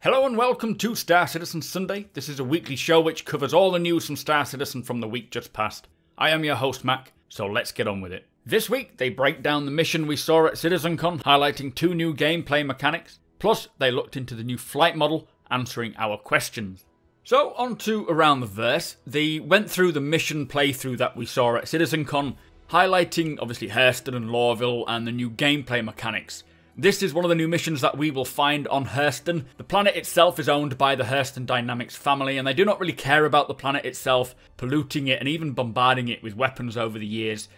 Hello and welcome to Star Citizen Sunday. This is a weekly show which covers all the news from Star Citizen from the week just past. I am your host Mac, so let's get on with it. This week they break down the mission we saw at CitizenCon, highlighting 2 new gameplay mechanics, plus they looked into the new flight model, answering our questions. So on to Around the Verse. They went through the mission playthrough that we saw at CitizenCon, highlighting obviously Hurston and Lorville and the new gameplay mechanics. This is one of the new missions that we will find on Hurston. The planet itself is owned by the Hurston Dynamics family, and they do not really care about the planet itself, polluting it and even bombarding it with weapons over the years.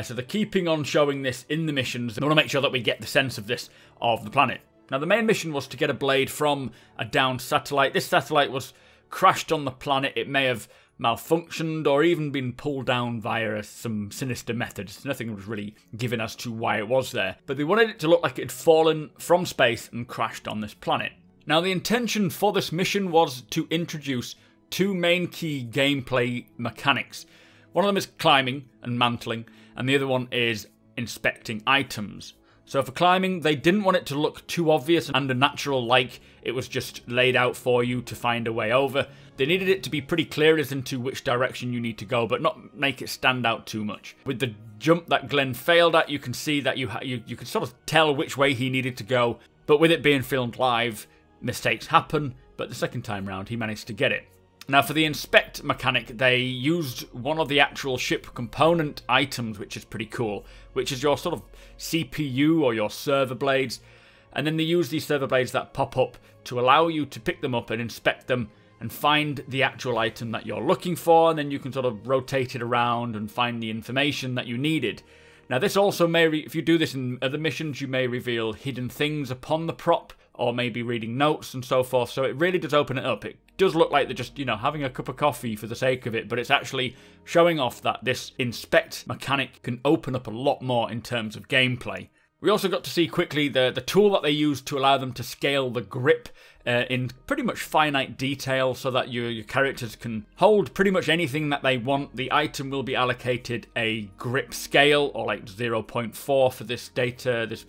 So they're keeping on showing this in the missions. They want to make sure that we get the sense of this, of the planet. Now the main mission was to get a blade from a downed satellite. This satellite was crashed on the planet. It may have malfunctioned or even been pulled down via some sinister methods. Nothing was really given as to why it was there, but they wanted it to look like it had fallen from space and crashed on this planet. Now the intention for this mission was to introduce 2 main key gameplay mechanics. One of them is climbing and mantling, and the other one is inspecting items. So for climbing, they didn't want it to look too obvious and unnatural, like it was just laid out for you to find a way over. They needed it to be pretty clear as into which direction you need to go, but not make it stand out too much. With the jump that Glenn failed at, you can see that you could sort of tell which way he needed to go, but with it being filmed live, mistakes happen, but the second time round he managed to get it. Now for the inspect mechanic, they used one of the actual ship component items, which is pretty cool, which is your sort of CPU or your server blades, and then they use these server blades that pop up to allow you to pick them up and inspect them and find the actual item that you're looking for, and then you can sort of rotate it around and find the information that you needed. Now this also may, if you do this in other missions, you may reveal hidden things upon the prop, or maybe reading notes and so forth, so it really does open it up. It does look like they're just, having a cup of coffee for the sake of it, but it's actually showing off that this inspect mechanic can open up a lot more in terms of gameplay. We also got to see quickly the tool that they used to allow them to scale the grip in pretty much finite detail, so that your characters can hold pretty much anything that they want. The item will be allocated a grip scale, or like 0.4 for this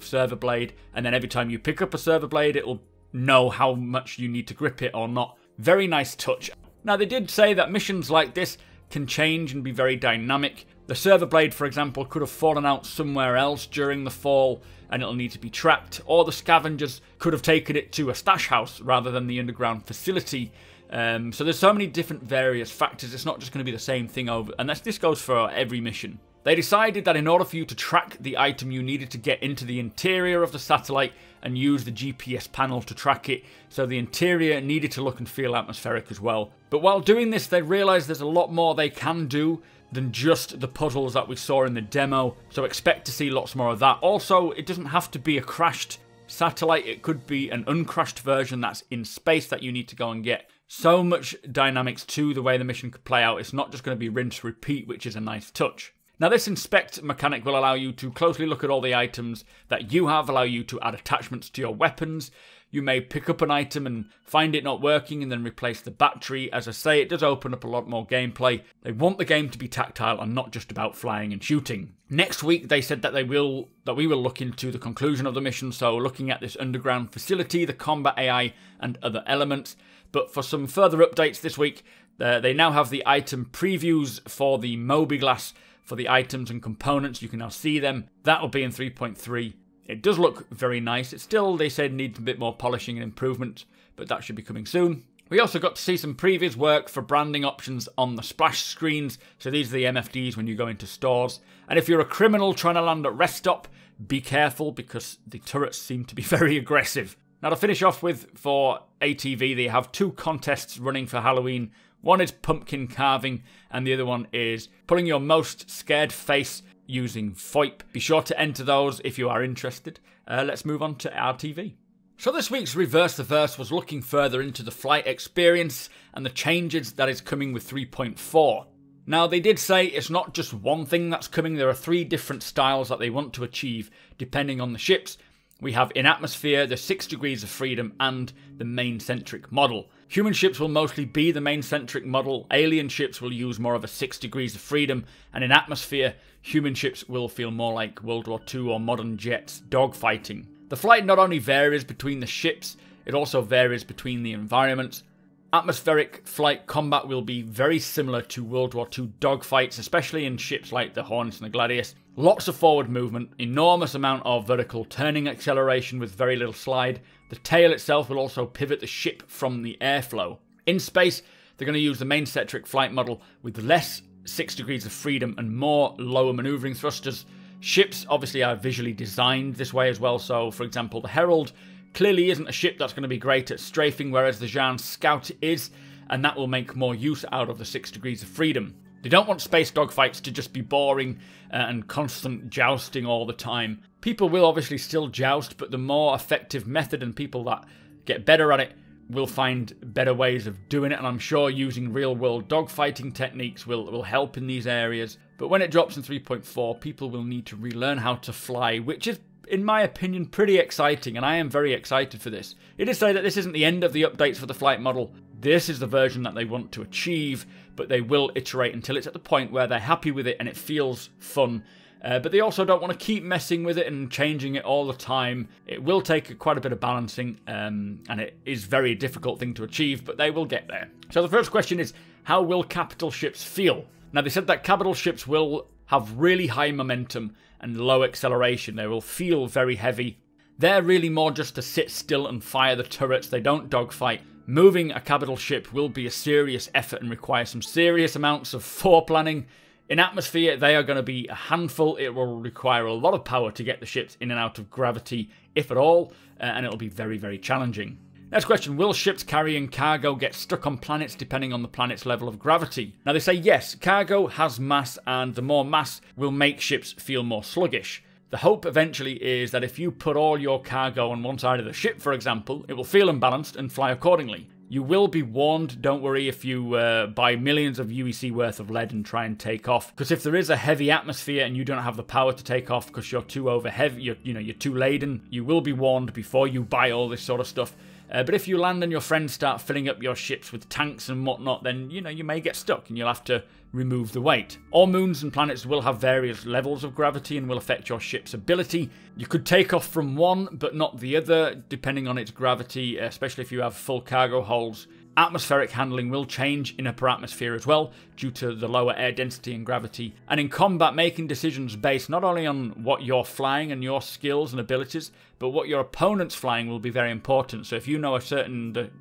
server blade, and then every time you pick up a server blade, it will know how much you need to grip it or not. Very nice touch. Now they did say that missions like this can change and be very dynamic. The server blade, for example, could have fallen out somewhere else during the fall and it'll need to be tracked, or the scavengers could have taken it to a stash house rather than the underground facility. So there's so many different various factors. It's not just going to be the same thing over, and this goes for every mission. They decided that in order for you to track the item, you needed to get into the interior of the satellite and use the GPS panel to track it, so the interior needed to look and feel atmospheric as well. But while doing this, they realised there's a lot more they can do than just the puzzles that we saw in the demo, so expect to see lots more of that. Also, it doesn't have to be a crashed satellite, it could be an uncrashed version that's in space that you need to go and get. So much dynamics to the way the mission could play out. It's not just going to be rinse repeat, which is a nice touch. Now this inspect mechanic will allow you to closely look at all the items that you have, allow you to add attachments to your weapons. You may pick up an item and find it not working and then replace the battery. As I say, it does open up a lot more gameplay. They want the game to be tactile and not just about flying and shooting. Next week they said that we will look into the conclusion of the mission, so looking at this underground facility, the combat AI and other elements. But for some further updates this week, they now have the item previews for the Mobi-Glass for the items and components. You can now see them. That will be in 3.3. It does look very nice. It still, they said, needs a bit more polishing and improvement, but that should be coming soon. We also got to see some previous work for branding options on the splash screens. So these are the MFDs when you go into stores. And if you're a criminal trying to land at rest stop, be careful because the turrets seem to be very aggressive. Now to finish off with, for ATV, they have 2 contests running for Halloween. One is pumpkin carving, and the other one is pulling your most scared face using VoIP. Be sure to enter those if you are interested. Let's move on to RTV. So this week's Reverse the Verse was looking further into the flight experience and the changes that is coming with 3.4. Now they did say it's not just one thing that's coming. There are 3 different styles that they want to achieve depending on the ships. We have in atmosphere, the 6 degrees of freedom, and the main-centric model. Human ships will mostly be the main-centric model. Alien ships will use more of a 6 degrees of freedom. And in atmosphere, human ships will feel more like World War II or modern jets dogfighting. The flight not only varies between the ships, It also varies between the environments. Atmospheric flight combat will be very similar to World War II dogfights, especially in ships like the Hornet and the Gladius. Lots of forward movement, enormous amount of vertical turning acceleration with very little slide. The tail itself will also pivot the ship from the airflow. In space, they're going to use the main centric flight model with less 6 degrees of freedom and more lower maneuvering thrusters. Ships obviously are visually designed this way as well, so for example the Herald clearly isn't a ship that's going to be great at strafing, whereas the Jean's Scout is, and that will make more use out of the 6 degrees of freedom. They don't want space dogfights to just be boring and constant jousting all the time. People will obviously still joust, but the more effective method and people that get better at it will find better ways of doing it, and I'm sure using real-world dogfighting techniques will help in these areas. But when it drops in 3.4, people will need to relearn how to fly, which is, in my opinion, pretty exciting, and I am very excited for this. It is say that this isn't the end of the updates for the flight model. This is the version that they want to achieve, but they will iterate until it's at the point where they're happy with it and it feels fun. But they also don't want to keep messing with it and changing it all the time. It will take quite a bit of balancing, and it is a very difficult thing to achieve, but they will get there. So the first question is, how will capital ships feel? Now, they said that capital ships will have really high momentum and low acceleration. They will feel very heavy. They're really more just to sit still and fire the turrets. They don't dogfight. Moving a capital ship will be a serious effort and require some serious amounts of foreplanning. In atmosphere, they are going to be a handful. It will require a lot of power to get the ships in and out of gravity, if at all, and it'll be very, very challenging. Next question, will ships carrying cargo get stuck on planets depending on the planet's level of gravity? Now they say yes, cargo has mass, and the more mass will make ships feel more sluggish. The hope eventually is that if you put all your cargo on one side of the ship, for example, it will feel unbalanced and fly accordingly. You will be warned, don't worry if you buy millions of UEC worth of lead and try and take off. Because if there is a heavy atmosphere and you don't have the power to take off because you're too over heavy, you're too laden, you will be warned before you buy all this sort of stuff. But if you land and your friends start filling up your ships with tanks and whatnot, then, you may get stuck and you'll have to remove the weight. All moons and planets will have various levels of gravity and will affect your ship's ability. You could take off from one, but not the other, depending on its gravity, especially if you have full cargo holds. Atmospheric handling will change in upper atmosphere as well, due to the lower air density and gravity. And in combat, making decisions based not only on what you're flying and your skills and abilities, but what your opponent's flying will be very important. So if you know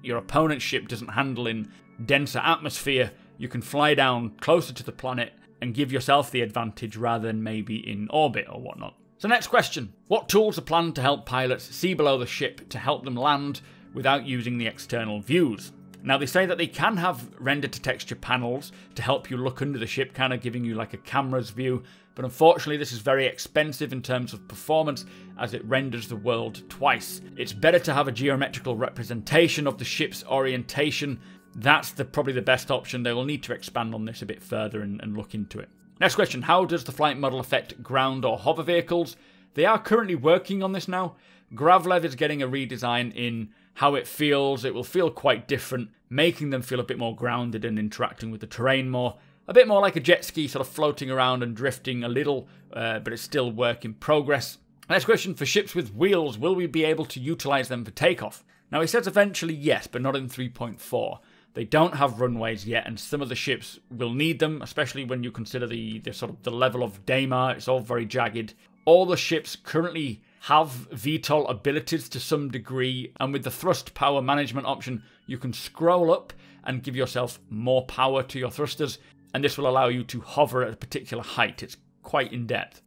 your opponent's ship doesn't handle in denser atmosphere, you can fly down closer to the planet and give yourself the advantage rather than maybe in orbit or whatnot. So next question, what tools are planned to help pilots see below the ship to help them land without using the external views? Now they say that they can have render to texture panels to help you look under the ship, kind of giving you like a camera's view, but unfortunately this is very expensive in terms of performance as it renders the world twice. It's better to have a geometrical representation of the ship's orientation. That's probably the best option. They will need to expand on this a bit further and look into it. Next question, how does the flight model affect ground or hover vehicles? They are currently working on this now. Gravlev is getting a redesign in how it feels. It will feel quite different, making them feel a bit more grounded and interacting with the terrain more. A bit more like a jet ski, sort of floating around and drifting a little, but it's still work in progress. Next question, for ships with wheels, will we be able to utilize them for takeoff? Now he says eventually yes, but not in 3.4. They don't have runways yet, and some of the ships will need them, especially when you consider the level of Daymar. It's all very jagged. All the ships currently have VTOL abilities to some degree, and with the thrust power management option, you can scroll up and give yourself more power to your thrusters, and this will allow you to hover at a particular height. It's quite in-depth.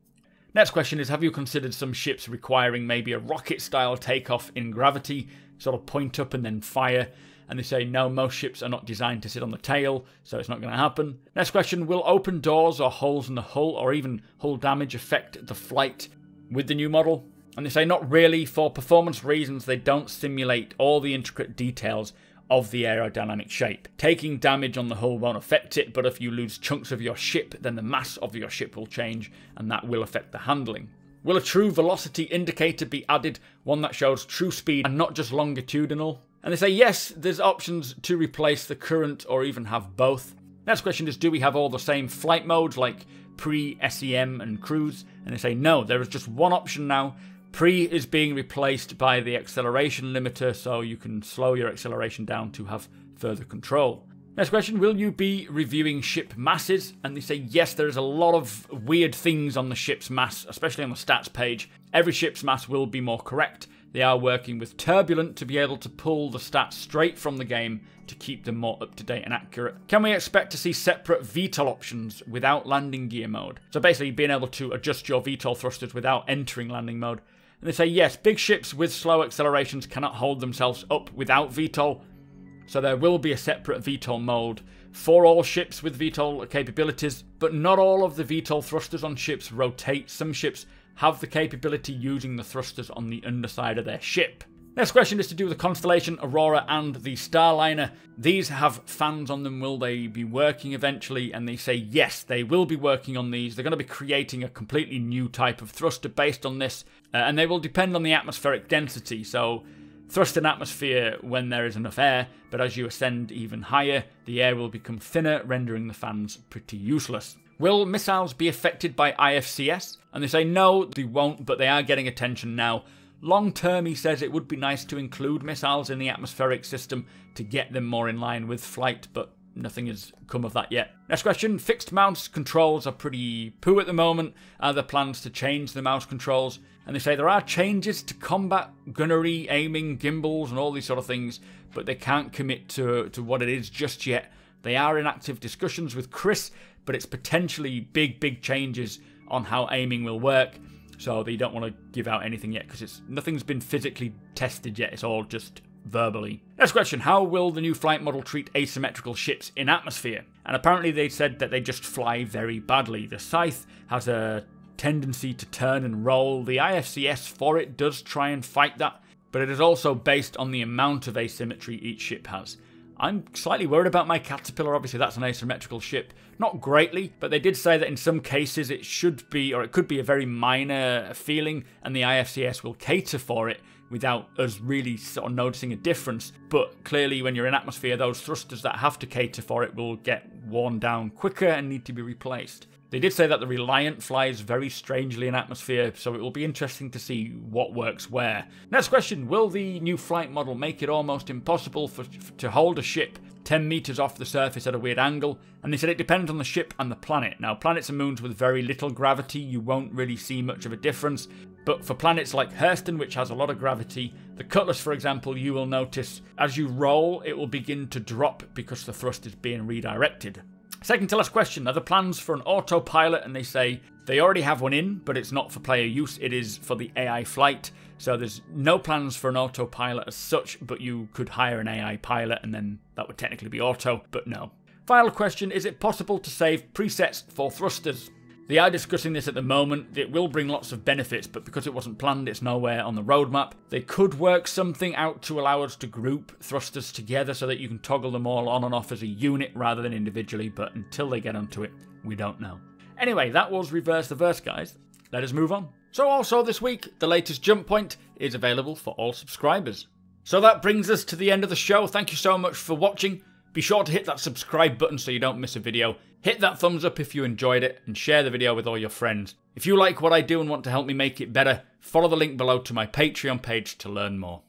Next question is, have you considered some ships requiring maybe a rocket-style takeoff in gravity, sort of point up and then fire? And they say, no, most ships are not designed to sit on the tail, so it's not going to happen. Next question, will open doors or holes in the hull or even hull damage affect the flight with the new model? And they say, not really. For performance reasons, they don't simulate all the intricate details of the aerodynamic shape. Taking damage on the hull won't affect it, but if you lose chunks of your ship, then the mass of your ship will change, and that will affect the handling. Will a true velocity indicator be added, one that shows true speed and not just longitudinal? And they say, yes, there's options to replace the current or even have both. Next question is, do we have all the same flight modes like pre, SEM and cruise? And they say, no, there is just one option now, Pre is being replaced by the acceleration limiter, so you can slow your acceleration down to have further control. Next question, will you be reviewing ship masses? And they say yes, there's a lot of weird things on the ship's mass, especially on the stats page. Every ship's mass will be more correct. They are working with Turbulent to be able to pull the stats straight from the game to keep them more up-to-date and accurate. Can we expect to see separate VTOL options without landing gear mode? So basically being able to adjust your VTOL thrusters without entering landing mode. And they say yes, big ships with slow accelerations cannot hold themselves up without VTOL. So there will be a separate VTOL mode for all ships with VTOL capabilities, but not all of the VTOL thrusters on ships rotate. Some ships have the capability using the thrusters on the underside of their ship. Next question is to do with the Constellation, Aurora and the Starliner. These have fans on them. Will they be working eventually? And they say yes, they will be working on these. They're going to be creating a completely new type of thruster based on this, and they will depend on the atmospheric density. So thrust in atmosphere when there is enough air, but as you ascend even higher, the air will become thinner, rendering the fans pretty useless. Will missiles be affected by IFCS? And they say no, they won't, but they are getting attention now. Long term, he says it would be nice to include missiles in the atmospheric system to get them more in line with flight, but nothing has come of that yet. Next question, fixed mouse controls are pretty poo at the moment. Are there plans to change the mouse controls? And they say there are changes to combat, gunnery, aiming, gimbals and all these sort of things, but they can't commit to what it is just yet. They are in active discussions with Chris, but it's potentially big changes on how aiming will work. So they don't want to give out anything yet because nothing's been physically tested yet. It's all just verbally. Next question, how will the new flight model treat asymmetrical ships in atmosphere? And apparently they said that they just fly very badly. The Scythe has a tendency to turn and roll. The IFCS for it does try and fight that, but it is also based on the amount of asymmetry each ship has. I'm slightly worried about my Caterpillar. Obviously that's an asymmetrical ship. Not greatly, but they did say that in some cases it should be, or it could be a very minor feeling, and the IFCS will cater for it without us really sort of noticing a difference. But clearly when you're in atmosphere, those thrusters that have to cater for it will get worn down quicker and need to be replaced. They did say that the Reliant flies very strangely in atmosphere, so it will be interesting to see what works where. Next question, will the new flight model make it almost impossible to hold a ship 10 meters off the surface at a weird angle? And they said it depends on the ship and the planet. Now, planets and moons with very little gravity, you won't really see much of a difference. But for planets like Hurston, which has a lot of gravity, the Cutlass, for example, you will notice as you roll, it will begin to drop because the thrust is being redirected. Second to last question, are there plans for an autopilot? And they say they already have one in, but it's not for player use, it is for the AI flight. So there's no plans for an autopilot as such, but you could hire an AI pilot and then that would technically be auto, but no. Final question, is it possible to save presets for thrusters? They are discussing this at the moment. It will bring lots of benefits, but because it wasn't planned, it's nowhere on the roadmap. They could work something out to allow us to group thrusters together so that you can toggle them all on and off as a unit rather than individually, but until they get onto it, we don't know. Anyway, that was Reverse the Verse, guys. Let us move on. So also this week, the latest Jump Point is available for all subscribers. So that brings us to the end of the show. Thank you so much for watching. Be sure to hit that subscribe button so you don't miss a video. Hit that thumbs up if you enjoyed it and share the video with all your friends. If you like what I do and want to help me make it better, follow the link below to my Patreon page to learn more.